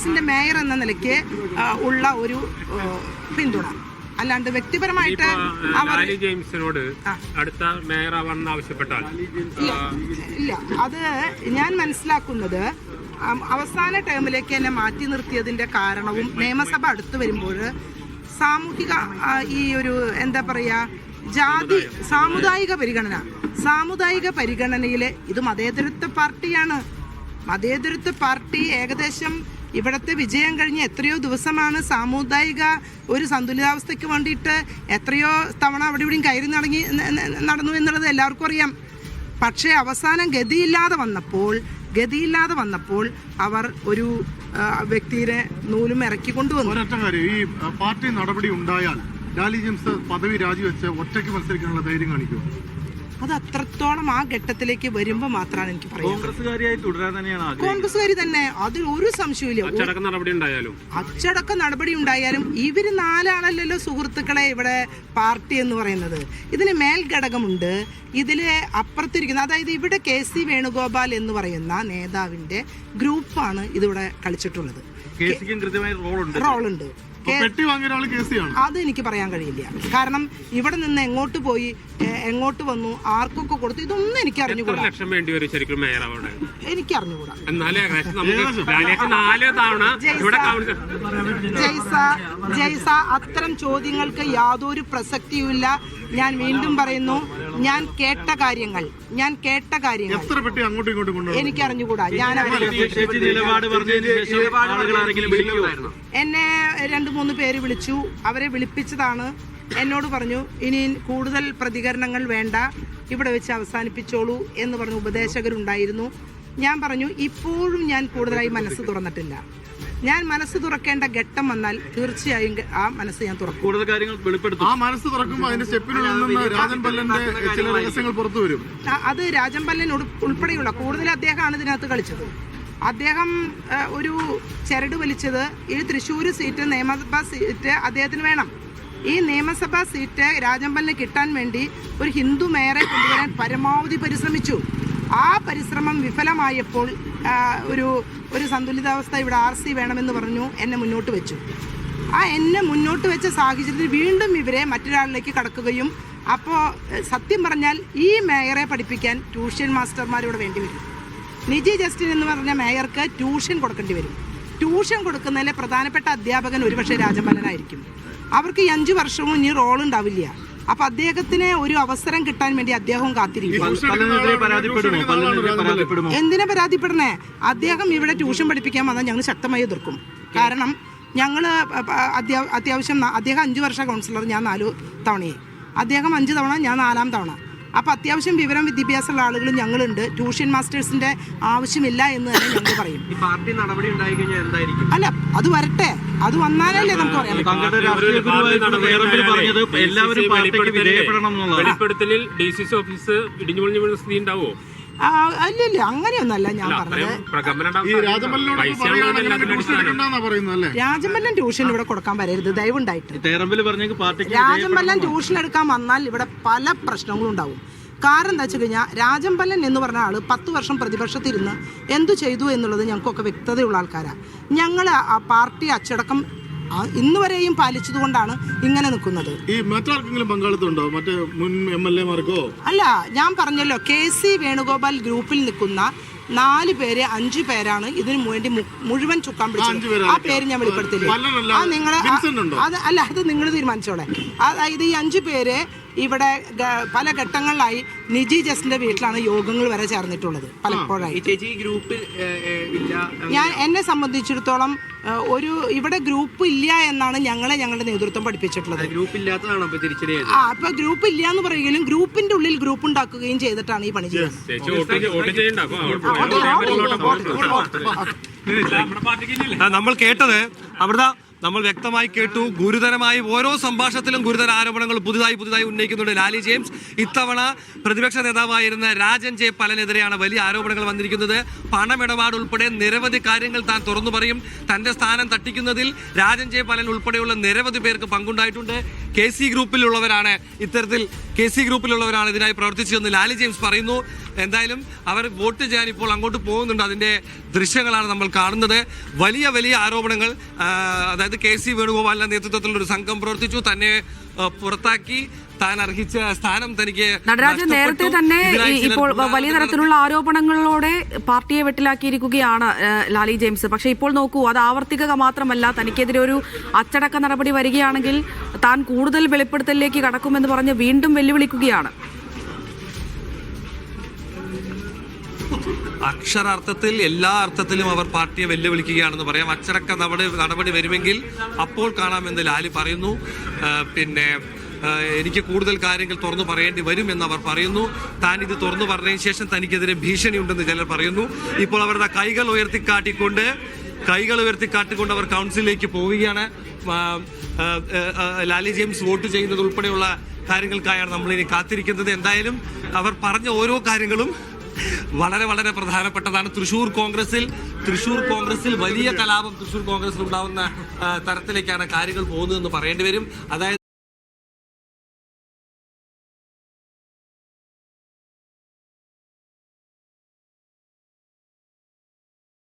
കോൺഗ്രസിന്റെ മേയർ എന്ന നിലയ്ക്ക് ഉള്ള ഒരു പിന്തുണ, അല്ലാണ്ട് വ്യക്തിപരമായിട്ട് ജെയിംസിനോട് അടുത്ത മേയർ ആവാൻ ആവശ്യപ്പെട്ടാൽ ഇല്ല. അത് ഞാൻ മനസ്സിലാക്കുന്നത് അവസാന ടേമിലേക്ക് എന്നെ മാറ്റി നിർത്തിയതിന്റെ കാരണവും നിയമസഭ അടുത്ത് വരുമ്പോൾ സാമൂഹിക ഈ ഒരു എന്താ പറയാ സാമുദായിക പരിഗണനയിൽ ഇത് മതേതരത്വ പാർട്ടിയാണ്. മതേതരത്വ പാർട്ടി ഏകദേശം ഇവിടുത്തെ വിജയം കഴിഞ്ഞ് എത്രയോ ദിവസമാണ് സാമുദായിക ഒരു സന്തുലിതാവസ്ഥയ്ക്ക് വേണ്ടിയിട്ട് എത്രയോ തവണ അവിടെ ഇവിടെയും കയറി നടന്നു എന്നുള്ളത് എല്ലാവർക്കും അറിയാം. പക്ഷേ അവസാനം ഗതിയില്ലാതെ വന്നപ്പോൾ അവർ ഒരു വ്യക്തിയെ നൂലും ഇറക്കി കൊണ്ടുവന്നു. ഈ പാർട്ടി നടപടി ഉണ്ടായാൽ ലാലി ജെയിംസ് പദവി രാജിവെച്ച് ഒറ്റയ്ക്ക് മത്സരിക്കാനുള്ള ധൈര്യം കാണിക്കും. അത് അത്രത്തോളം ആ ഘട്ടത്തിലേക്ക് വരുമ്പോൾ മാത്രമാണ് എനിക്ക് പറയാം. കോൺഗ്രസ്സുകാരി തന്നെ, അതിൽ ഒരു സംശയമില്ല. അച്ചടക്ക നടപടി ഉണ്ടായാലും ഇവര് 4 ആളല്ലല്ലോ സുഹൃത്തുക്കളെ ഇവിടെ പാർട്ടി എന്ന് പറയുന്നത്. ഇതിന് മേൽഘടകമുണ്ട്, ഇതില് അപ്പുറത്തിരിക്കുന്ന, അതായത് ഇവിടെ KC വേണുഗോപാൽ എന്ന് പറയുന്ന നേതാവിന്റെ ഗ്രൂപ്പാണ് ഇതിവിടെ കളിച്ചിട്ടുള്ളത്. റോളുണ്ട്. അത് എനിക്ക് പറയാൻ കഴിയില്ല. കാരണം ഇവിടെ നിന്ന് എങ്ങോട്ട് പോയി എങ്ങോട്ട് വന്നു ആർക്കൊക്കെ കൊടുത്തു ഇതൊന്നും എനിക്ക് അറിഞ്ഞുകൂടാ. എനിക്ക് അറിഞ്ഞുകൂടാ. ജയ്സ അത്തരം ചോദ്യങ്ങൾക്ക് യാതൊരു പ്രസക്തിയുമില്ല. ഞാൻ വീണ്ടും പറയുന്നു, ഞാൻ കേട്ട കാര്യങ്ങൾ എനിക്ക് അറിഞ്ഞുകൂടാ. ഞാൻ എന്നെ 2-3 പേര് വിളിച്ചു. അവരെ വിളിപ്പിച്ചതാണ്. എന്നോട് പറഞ്ഞു ഇനി കൂടുതൽ പ്രതികരണങ്ങൾ വേണ്ട, ഇവിടെ വെച്ച് അവസാനിപ്പിച്ചോളൂ എന്ന് പറഞ്ഞ ഉപദേശകരുണ്ടായിരുന്നു. ഞാൻ പറഞ്ഞു ഇപ്പോഴും ഞാൻ കൂടുതലായി മനസ്സ് തുറന്നിട്ടില്ല. ഞാൻ മനസ്സ് തുറക്കേണ്ട ഘട്ടം വന്നാൽ തീർച്ചയായും ആ മനസ്സ് ഞാൻ തുറക്കും. കൂടുതൽ കാര്യങ്ങൾ വെളിപ്പെടുത്തും. ആ മനസ്സ് തുറക്കുമ്പോൾ അതിന്റെ സ്റ്റെപ്പിനുള്ളിൽ നിന്ന് രാജൻ പല്ലന്റെ ചില രഹസ്യങ്ങൾ പുറത്തു വരും. അത് രാജൻ പല്ലൻ ഉൾപ്പെടെയുള്ള കൂടുതൽ അദ്ദേഹമാണ് ഇതിനകത്ത് കളിച്ചത്. അദ്ദേഹം ഒരു ചരട് വലിച്ചത് ഈ തൃശ്ശൂർ സീറ്റ്, നിയമസഭാ സീറ്റ് അദ്ദേഹത്തിന് വേണം. ഈ നിയമസഭാ സീറ്റ് രാജൻ പല്ലന് കിട്ടാൻ വേണ്ടി ഒരു ഹിന്ദു മേയറെ കൊണ്ടുവരാൻ പരമാവധി പരിശ്രമിച്ചു. ആ പരിശ്രമം വിഫലമായപ്പോൾ ഒരു സന്തുലിതാവസ്ഥ ഇവിടെ RC വേണമെന്ന് പറഞ്ഞു എന്നെ മുന്നോട്ട് വെച്ചു. എന്നെ മുന്നോട്ട് വെച്ച സാഹചര്യത്തിൽ വീണ്ടും ഇവരെ മറ്റൊരാളിലേക്ക് കടക്കുകയും, അപ്പോൾ സത്യം പറഞ്ഞാൽ ഈ മേയറെ പഠിപ്പിക്കാൻ ട്യൂഷൻ മാസ്റ്റർമാരിവിടെ വേണ്ടി വരും. നിജി ജസ്റ്റിൻ എന്ന് പറഞ്ഞ മേയർക്ക് ട്യൂഷൻ കൊടുക്കേണ്ടി വരും. ട്യൂഷൻ കൊടുക്കുന്നതിലെ പ്രധാനപ്പെട്ട അധ്യാപകൻ ഒരുപക്ഷെ രാജൻ പല്ലനായിരിക്കും. അവർക്ക് ഈ 5 വർഷവും ഇനി റോൾ ഉണ്ടാവില്ല. അപ്പൊ അദ്ദേഹത്തിന് ഒരു അവസരം കിട്ടാൻ വേണ്ടി അദ്ദേഹവും കാത്തിരിക്കും. എന്തിനാ പരാതിപ്പെടണേ? അദ്ദേഹം ഇവിടെ ട്യൂഷൻ പഠിപ്പിക്കാൻ വന്നാൽ ഞങ്ങൾ ശക്തമായി എതിർക്കും. കാരണം ഞങ്ങൾ അത്യാവശ്യം അദ്ദേഹം 5 വർഷ കൗൺസിലർ, ഞാൻ 4 തവണയായി. അദ്ദേഹം 5 തവണ, ഞാൻ 4ാം തവണ. അപ്പോൾ അത്യാവശ്യം വിദ്യാഭ്യാസമുള്ള ആളുകളും ഞങ്ങളുണ്ട്. ട്യൂഷൻ മാസ്റ്റേഴ്സിന്റെ ആവശ്യമില്ല എന്ന് തന്നെ ഞങ്ങൾ പറയും. പാർട്ടി നടപടി ഉണ്ടായി കഴിഞ്ഞാൽ എന്തായിരിക്കും? അല്ല, അത് വരട്ടെ, അത് വന്നാലല്ലേ നമുക്ക് പറയാം. അല്ലല്ല, അങ്ങനെയൊന്നല്ല ഞാൻ പറഞ്ഞത്. രാജമല്ലൻ ട്യൂഷൻ ഇവിടെ കൊടുക്കാൻ വരരുത് ദയവുണ്ടായിട്ട്. രാജമല്ലൻ ട്യൂഷൻ എടുക്കാൻ വന്നാൽ ഇവിടെ പല പ്രശ്നങ്ങളും ഉണ്ടാവും. കാരണം എന്താ വെച്ച് കഴിഞ്ഞാൽ രാജൻ പല്ലൻ എന്ന് പറഞ്ഞ ആള് 10 വർഷം പ്രതിപക്ഷത്തിരുന്ന് എന്തു ചെയ്തു എന്നുള്ളത് ഞങ്ങൾക്കൊക്കെ വ്യക്തതയുള്ള ആൾക്കാരാണ്. ഞങ്ങൾ ആ പാർട്ടി അച്ചടക്കം ഇന്ന് വരെയും പാലിച്ചതുകൊണ്ടാണ് ഇങ്ങനെ നിൽക്കുന്നത്. ഈ മറ്റാർക്കെങ്കിലും പങ്കാളിത്തമുണ്ടോ മറ്റേ മുൻ MLA-മാർക്കോ? അല്ല, ഞാൻ പറഞ്ഞല്ലോ, KC വേണുഗോപാൽ ഗ്രൂപ്പിൽ നിൽക്കുന്ന 4 പേര് 5 പേരാണ് ഇതിനു വേണ്ടി മുഴുവൻ ചുക്കാൻ പിടിച്ചത്. ആ പേര് ഞാൻ വെളിപ്പെടുത്തില്ല. അത് നിങ്ങൾ തീരുമാനിച്ചോളെ. അതായത് ഈ 5 പേര് ഇവിടെ പല ഘട്ടങ്ങളിലായി നിജി ജസ്റ്റിന്റെ വീട്ടിലാണ് യോഗങ്ങൾ വരെ ചേർന്നിട്ടുള്ളത് പലപ്പോഴായി. എന്നെ സംബന്ധിച്ചിടത്തോളം ഇവിടെ ഗ്രൂപ്പ് ഇല്ല എന്നാണ് ഞങ്ങളുടെ നേതൃത്വം പഠിപ്പിച്ചിട്ടുള്ളത്. അപ്പൊ ഗ്രൂപ്പ് ഇല്ല എന്ന് പറയുകയും ഗ്രൂപ്പിന്റെ ഉള്ളിൽ ഗ്രൂപ്പ് ഉണ്ടാക്കുകയും ചെയ്തിട്ടാണ് ഈ പണി ചെയ്യുന്നത്. നമ്മൾ കേട്ടത് അവിടുത്തെ നമ്മൾ വ്യക്തമായി കേട്ടു. ഗുരുതരമായി ഓരോ സംഭാഷണത്തിലും ഗുരുതര ആരോപണങ്ങൾ പുതുതായി ഉന്നയിക്കുന്നുണ്ട് ലാലി ജെയിംസ്. ഇത്തവണ പ്രതിപക്ഷ നേതാവായിരുന്ന രാജൻ ജെ പലനെതിരെയാണ് വലിയ ആരോപണങ്ങൾ വന്നിരിക്കുന്നത്. പണമിടപാട് ഉൾപ്പെടെ നിരവധി കാര്യങ്ങൾ താൻ തുറന്നു പറയും. തന്റെ സ്ഥാനം തട്ടിക്കുന്നതിൽ രാജൻ ജെ പലൻ ഉൾപ്പെടെയുള്ള നിരവധി പേർക്ക് പങ്കുണ്ടായിട്ടുണ്ട്. KC ഗ്രൂപ്പിലുള്ളവരാണ് ഇതിനായി പ്രവർത്തിച്ചതെന്ന് ലാലി ജെയിംസ് പറയുന്നു. എന്തായാലും അവർ വോട്ട് ചെയ്യാൻ ഇപ്പോൾ അങ്ങോട്ട് പോകുന്നുണ്ട്. അതിന്റെ ദൃശ്യങ്ങളാണ് നമ്മൾ കാണുന്നത്. വലിയ ആരോപണങ്ങൾ, അതായത് KC വേണുഗോപാലിന്റെ നേതൃത്വത്തിലുള്ള ഒരു സംഘം പ്രവർത്തിച്ചു. തന്നെ പുറത്താക്കി, താൻ അർഹിച്ച സ്ഥാനം തനിക്ക് നടരാജൻ നേരത്തെ തന്നെ ഇപ്പോൾ വലിയ തരത്തിലുള്ള ആരോപണങ്ങളോടെ പാർട്ടിയെ വെട്ടിലാക്കിയിരിക്കുകയാണ് ലാലി ജെയിംസ്. പക്ഷേ ഇപ്പോൾ നോക്കൂ, അത് ആവർത്തിക്കുക മാത്രമല്ല, തനിക്കെതിരെ ഒരു അച്ചടക്ക നടപടി വരികയാണെങ്കിൽ താൻ കൂടുതൽ വെളിപ്പെടുത്തലിലേക്ക് കടക്കുമെന്ന് പറഞ്ഞ് വീണ്ടും വെല്ലുവിളിക്കുകയാണ്. അക്ഷരാർത്ഥത്തിൽ എല്ലാ അർത്ഥത്തിലും അവർ പാർട്ടിയെ വെല്ലുവിളിക്കുകയാണെന്ന് പറയാം. അച്ചടക്ക നടപടി വരുമെങ്കിൽ അപ്പോൾ കാണാമെന്ന് ലാലി പറയുന്നു. പിന്നെ എനിക്ക് കൂടുതൽ കാര്യങ്ങൾ തുറന്നു പറയേണ്ടി വരുമെന്ന് അവർ പറയുന്നു. താൻ ഇത് തുറന്നു പറഞ്ഞതിന് ശേഷം തനിക്കെതിരെ ഭീഷണിയുണ്ടെന്ന് ചിലർ പറയുന്നു. ഇപ്പോൾ അവരുടെ കൈകൾ ഉയർത്തിക്കാട്ടിക്കൊണ്ട് അവർ കൗൺസിലിലേക്ക് പോവുകയാണ്. ലാലി ജെയിംസ് വോട്ട് ചെയ്യുന്നത് ഉൾപ്പെടെയുള്ള കാര്യങ്ങൾക്കായാണ് നമ്മളിനി കാത്തിരിക്കുന്നത്. എന്തായാലും അവർ പറഞ്ഞ ഓരോ കാര്യങ്ങളും വളരെ പ്രധാനപ്പെട്ടതാണ്. തൃശൂർ കോൺഗ്രസിൽ വലിയ കലാപം തൃശൂർ കോൺഗ്രസിൽ ഉണ്ടാവുന്ന തരത്തിലേക്കാണ് കാര്യങ്ങൾ പോകുന്നതെന്ന് പറയേണ്ടി വരും. അതായത്